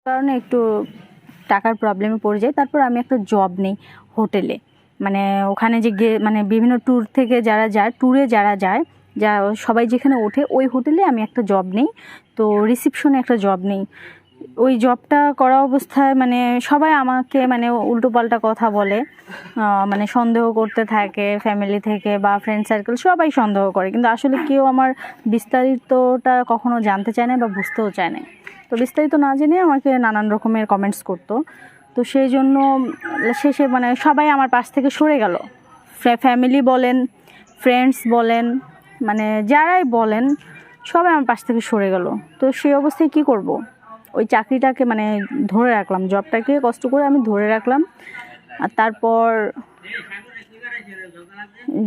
কারণে একটু টাকার প্রবলেমে পড়ে যাই। তারপর আমি একটা জব নিই হোটেলে, মানে ওখানে যে মানে বিভিন্ন ট্যুর থেকে যারা যায়, ট্যুরে যারা যায়, যা সবাই যেখানে ওঠে ওই হোটেলে আমি একটা জব নিই। তো রিসিপশনে একটা জব নিই। ওই জবটা করা অবস্থায় মানে সবাই আমাকে মানে উল্টোপাল্টা কথা বলে, মানে সন্দেহ করতে থাকে, ফ্যামিলি থেকে বা ফ্রেন্ড সার্কেল সবাই সন্দেহ করে, কিন্তু আসলে কেউ আমার বিস্তারিতটা কখনো জানতে চায় না বা বুঝতেও চায় না। তো বিস্তারিত না জেনে আমাকে নানান রকমের কমেন্টস করতো। তো সেই জন্য শেষে মানে সবাই আমার পাশ থেকে সরে গেল, ফ্যামিলি বলেন, ফ্রেন্ডস বলেন, মানে যারাই বলেন সবাই আমার পাশ থেকে সরে গেল। তো সেই অবস্থায় কি করব? ওই চাকরিটাকে মানে ধরে রাখলাম, জবটাকে কষ্ট করে আমি ধরে রাখলাম। আর তারপর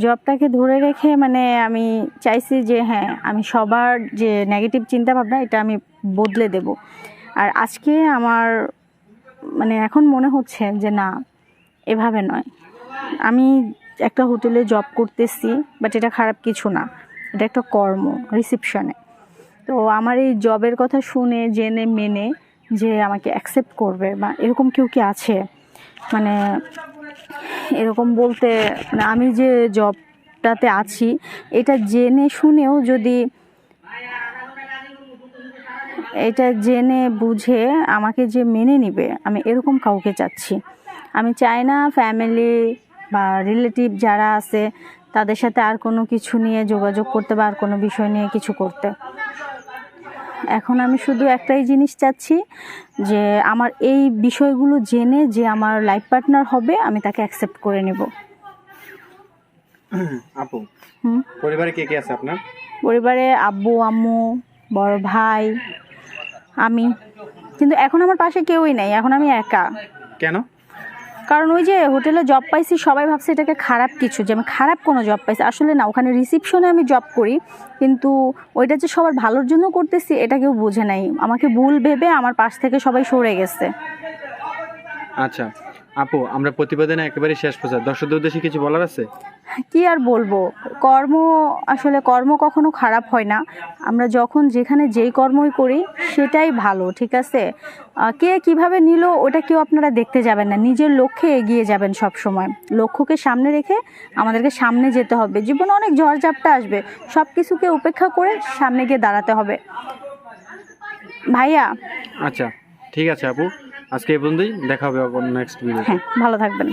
জবটাকে ধরে রেখে মানে আমি চাইছি যে হ্যাঁ, আমি সবার যে নেগেটিভ চিন্তাভাবনা এটা আমি বদলে দেব। আর আজকে আমার মানে এখন মনে হচ্ছে যে না, এভাবে নয়। আমি একটা হোটেলে জব করতেছি, বাট এটা খারাপ কিছু না, এটা একটা কর্ম, রিসিপশনে। তো আমার এই জবের কথা শুনে জেনে মেনে যে আমাকে অ্যাকসেপ্ট করবে বা এরকম কেউ কি আছে? মানে এরকম বলতে মানে আমি যে জবটাতে আছি এটা জেনে শুনেও যদি, এটা জেনে বুঝে আমাকে যে মেনে নিবে, আমি এরকম কাউকে চাচ্ছি। আমি চাই না ফ্যামিলি বা রিলেটিভ যারা আছে তাদের সাথে আর কোনো কিছু নিয়ে যোগাযোগ করতে বা আর কোনো বিষয় নিয়ে কিছু করতে। এখন আমি শুধু একটাই জিনিস চাচ্ছি যে আমার এই বিষয়গুলো জেনে যে আমার লাইফ পার্টনার হবে আমি তাকে অ্যাকসেপ্ট করে নেব। আপু, পরিবারে কে কে আছে আপনার? পরিবারে আব্বু, আম্মু, বড় ভাই, আমি। কিন্তু এখন আমার পাশে কেউই নেই, এখন আমি একা। কেন? কারণ ওই যে হোটেলে জব পাইছি, সবাই ভাবছে এটাকে খারাপ কিছু, যে আমি খারাপ কোনো জব পাইছি। আসলে না, ওখানে রিসিপশনে আমি জব করি, কিন্তু ওইটা যে সবার ভালোর জন্য করতেছি এটা কেউ বোঝে নাই। আমাকে ভুল ভেবে আমার পাশ থেকে সবাই সরে গেছে। আচ্ছা আপু, আমরা প্রতিবেদনে একেবারে শেষ পর্যায়ে দর্শকদের উদ্দেশ্যে কিছু বলার আছে? কি আর বলবো, কর্ম, আসলে কর্ম কখনো খারাপ হয় না। আমরা যখন যেখানে যেই কর্মই করি সেটাই ভালো, ঠিক আছে? কে কিভাবে নিল ওটা কেউ আপনারা দেখতে যাবেন না, নিজের লক্ষ্যে এগিয়ে যাবেন। সব সময় লক্ষ্যকে সামনে রেখে আমাদেরকে সামনে যেতে হবে। জীবনে অনেক ঝড়ঝাপটা আসবে, সব কিছুকে উপেক্ষা করে সামনে গিয়ে দাঁড়াতে হবে ভাইয়া। আচ্ছা ঠিক আছে আপু, আজকে এই পর্যন্তই, দেখা হবে নেক্সট ভিডিও। হ্যাঁ, ভালো থাকবেন।